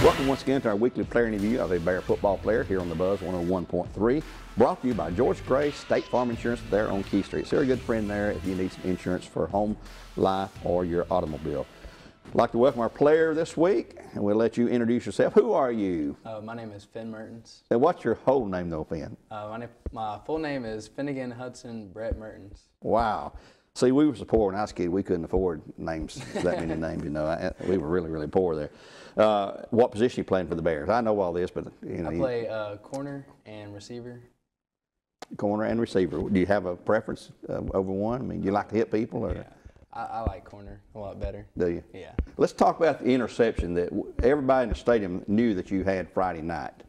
Welcome once again to our weekly player interview of a Bear football player here on the Buzz 101.3. Brought to you by George Gray State Farm Insurance there on Key Street. So, they're a good friend there if you need some insurance for home, life, or your automobile. I'd like to welcome our player this week, and we'll let you introduce yourself. Who are you? My name is Finn Mertens. And what's your whole name, though, Finn? My full name is Finnegan Hudson Brett Mertens. Wow. See, we were so poor when I was a kid, we couldn't afford names, that many names, you know. We were really, really poor there. What position you playing for the Bears? I know all this, but, you know. I play corner and receiver. Corner and receiver. Do you have a preference over one? I mean, do you like to hit people? Or? Yeah, I like corner a lot better. Do you? Yeah. Let's talk about the interception that everybody in the stadium knew that you had Friday night.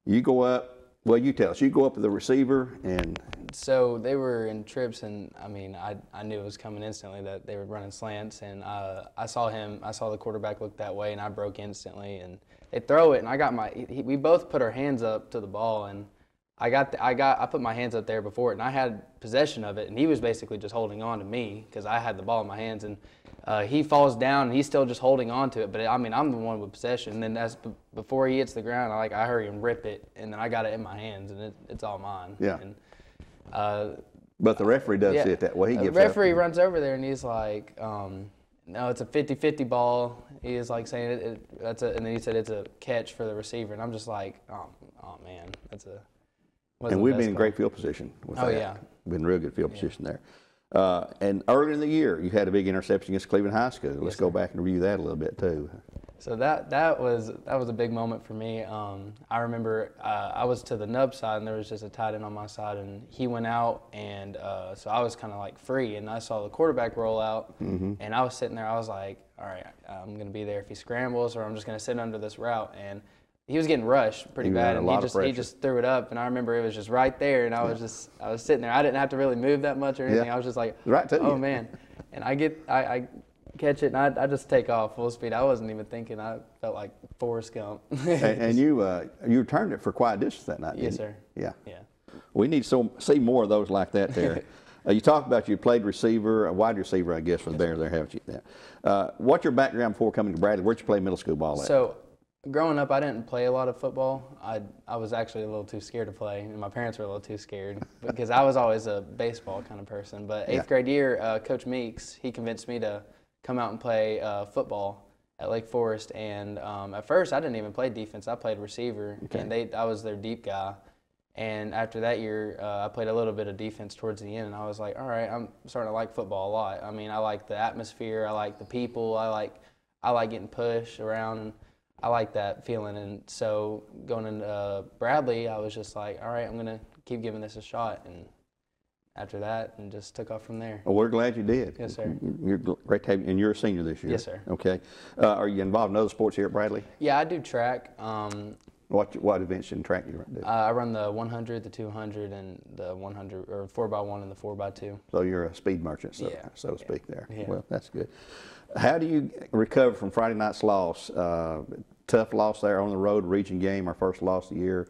You go up, well, you tell us. You go up to the receiver and. So they were in trips, and I mean, I knew it was coming instantly that they were running slants, and I saw the quarterback look that way, and I broke instantly, and they throw it, and I got we both put our hands up to the ball, and I put my hands up there before it, and I had possession of it, and he was basically just holding on to me because I had the ball in my hands, and he falls down, and he's still just holding on to it, but I mean, I'm the one with possession, and then before he hits the ground, I hurry and rip it, and then I got it in my hands, and it's all mine. Yeah. And, but the referee does see it that way. The referee runs over there and he's like, no, it's a 50-50 ball. He is like saying and then he said it's a catch for the receiver, and I'm just like, oh man, and we've been in great field position with that. Oh yeah, been real good field position there. And earlier in the year, you had a big interception against Cleveland High School. Let's go back and review that a little bit too. So that was a big moment for me. I remember I was to the nub side, and there was just a tight end on my side, and he went out, and so I was kind of like free, and I saw the quarterback roll out, and I was sitting there. I was like, all right, I'm going to be there if he scrambles, or I'm just going to sit under this route. And he was getting rushed pretty bad, and he just threw it up, and I remember it was just right there, and I was sitting there. I didn't have to really move that much or anything. Yeah. I was just like, right to oh you. Man, and I catch it, and I just take off full speed. I wasn't even thinking. I felt like Forrest Gump. and you returned it for quite a distance that night, didn't you? Yes, sir. Yeah. Yeah. We need to see more of those like that there. You talked about you played receiver, a wide receiver, I guess, for the Bears there, haven't you? Yeah. What's your background before coming to Bradley? Where'd you play middle school ball at? So, growing up, I didn't play a lot of football. I was actually a little too scared to play, and my parents were a little too scared because I was always a baseball kind of person. But eighth grade year, Coach Meeks, he convinced me to come out and play football at Lake Forest, and at first I didn't even play defense. I played receiver, and I was their deep guy. And after that year, I played a little bit of defense towards the end, and I was like, all right, I'm starting to like football a lot. I mean, I like the atmosphere, I like the people, I like getting pushed around, and I like that feeling. And so going into Bradley, I was just like, all right, I'm gonna keep giving this a shot, and after that, and just took off from there. Well, we're glad you did. Yes, sir. You're great to have you, and you're a senior this year. Yes, sir. Okay. Are you involved in other sports here at Bradley? Yeah, I do track. What events in track do you do? I run the 100, the 200, and the 100, or 4x1 and the 4x2. So you're a speed merchant, so to speak there. Yeah. Well, that's good. How do you recover from Friday night's loss? Tough loss there on the road, region game, our first loss of the year.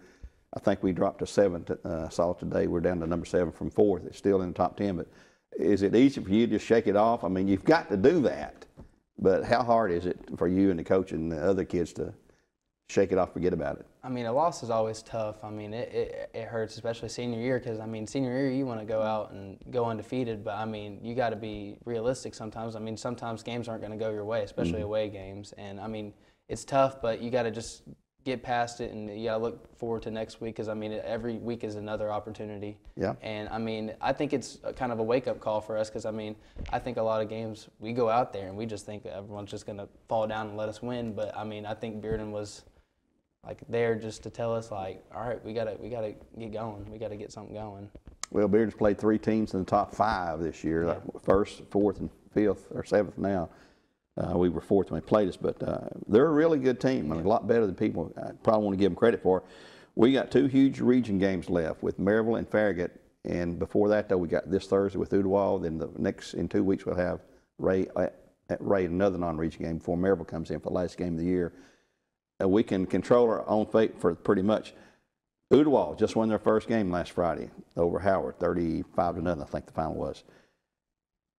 I think we dropped to 7th. Saw today we're down to number 7 from 4th. It's still in the top 10, but is it easy for you to just shake it off? I mean, you've got to do that, but how hard is it for you and the coach and the other kids to shake it off, forget about it? I mean, a loss is always tough. I mean, it hurts, especially senior year, because, I mean, senior year you want to go out and go undefeated, but, I mean, you got to be realistic sometimes. I mean, sometimes games aren't going to go your way, especially away games. And, I mean, it's tough, but you got to just get past it, and you got to look forward to next week, because, I mean, every week is another opportunity. Yeah. And, I mean, I think it's kind of a wake-up call for us, because, I mean, I think a lot of games we go out there and we just think that everyone's just going to fall down and let us win. But, I mean, I think Bearden was like there just to tell us, like, all right, we gotta get going. We gotta get something going. Well, Bearden's played 3 teams in the top 5 this year, like 1st, 4th, and 5th, or 7th now. We were 4th when they played us, but they're a really good team. I mean, a lot better than people probably want to give them credit for. We got 2 huge region games left with Maryville and Farragut, and before that, though, we got this Thursday with Ooltewah. Then in 2 weeks, we'll have Ray at Ray, another non-region game before Maryville comes in for the last game of the year. We can control our own fate for pretty much. Ooltewah just won their first game last Friday over Howard, 35-0, I think the final was.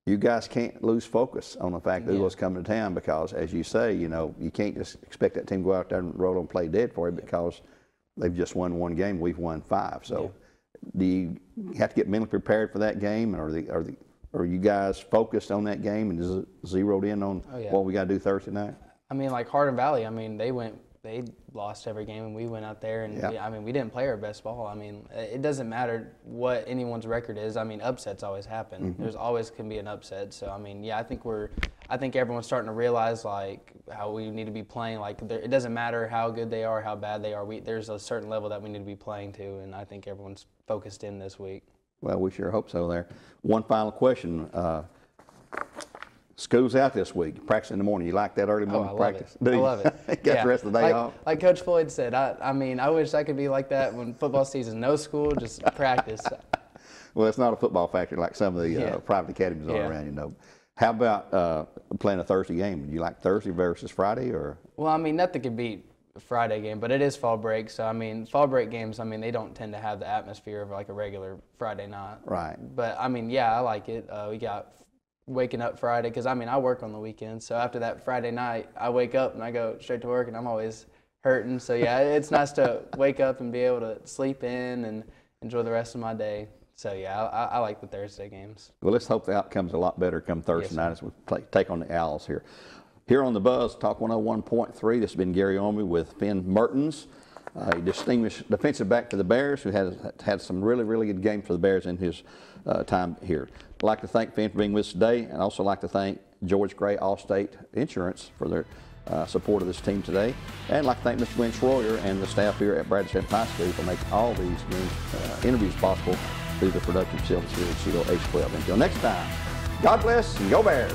you guys can't lose focus on the fact that Yeah. who's coming to town, because, as you say, you know, you can't just expect that team to go out there and roll and play dead for you because they've just won one game. We've won 5. So, do you have to get mentally prepared for that game, or are you guys focused on that game and just zeroed in on what we got to do Thursday night? I mean, like Hardin Valley, I mean, they lost every game, and we went out there and we didn't play our best ball. I mean, it doesn't matter what anyone's record is. I mean, upsets always happen. There's always can be an upset. So I mean, I think everyone's starting to realize like how we need to be playing. Like it doesn't matter how good they are, how bad they are. There's a certain level that we need to be playing to, and I think everyone's focused in this week. Well, we sure hope so there. One final question. School's out this week. Practice in the morning. You like that early morning practice? I love it. Got the rest of the day off? Like Coach Floyd said, I mean, I wish I could be like that when football season, no school, just practice. Well, it's not a football factory like some of the private academies are around, you know. How about playing a Thursday game? Do you like Thursday versus Friday, or? Well, I mean, nothing can beat a Friday game, but it is fall break. So, I mean, fall break games, I mean, they don't tend to have the atmosphere of like a regular Friday night. Right. But, I mean, I like it. We got waking up Friday, because I mean I work on the weekends, so after that Friday night I wake up and I go straight to work and I'm always hurting, so it's nice to wake up and be able to sleep in and enjoy the rest of my day. So I like the Thursday games. Well, let's hope the outcome's a lot better come Thursday night as we take on the Owls here. Here on the Buzz Talk 101.3, this has been Gary Orme with Finn Mertens, a distinguished defensive back for the Bears who has had some really, really good games for the Bears in his time here. I'd like to thank Finn for being with us today, and also like to thank George Gray Allstate Insurance for their support of this team today. And I'd like to thank Mr. Glenn Schroyer and the staff here at Bradley High School for making all these interviews possible through the production facilities here at CEDO H12. Until next time, God bless and go Bears.